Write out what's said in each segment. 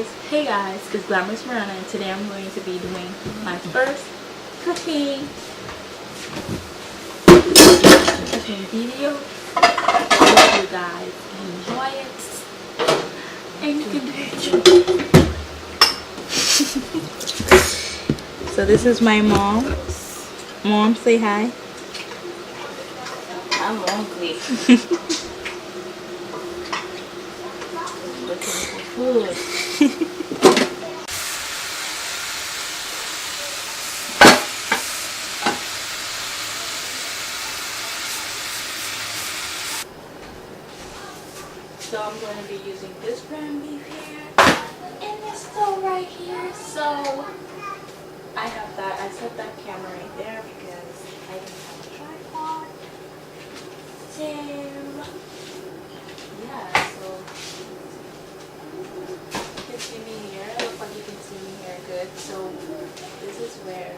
Hey guys, it's GlamorousMorana, and today I'm going to be doing my first cooking video. Hope you guys enjoy it, and you can do it. So this is my mom. Mom, say hi. I'm hungry. Looking for food. So I'm going to be using this ground beef here and this stove right here. So I have that. I set that camera right there because I didn't have a tripod. So yeah, so you can see me here. I look like you can see me here good. So this is where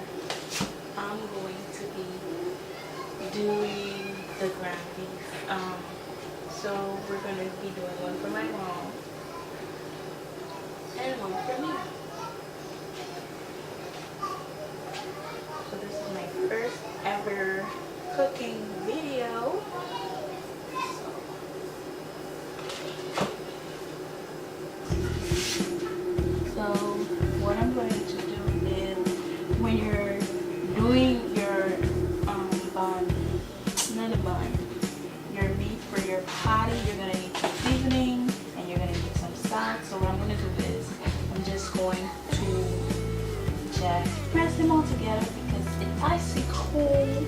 I'm going to be doing the ground beef. So we're going to be doing one for my mom and one for me. So this is my first ever cooking video. So what I'm going to do is, when you're doing your your meat for your patty, you're going to need some seasoning and you're going to need some salt. So what I'm going to do is I'm just going to press them all together because it's icy cold.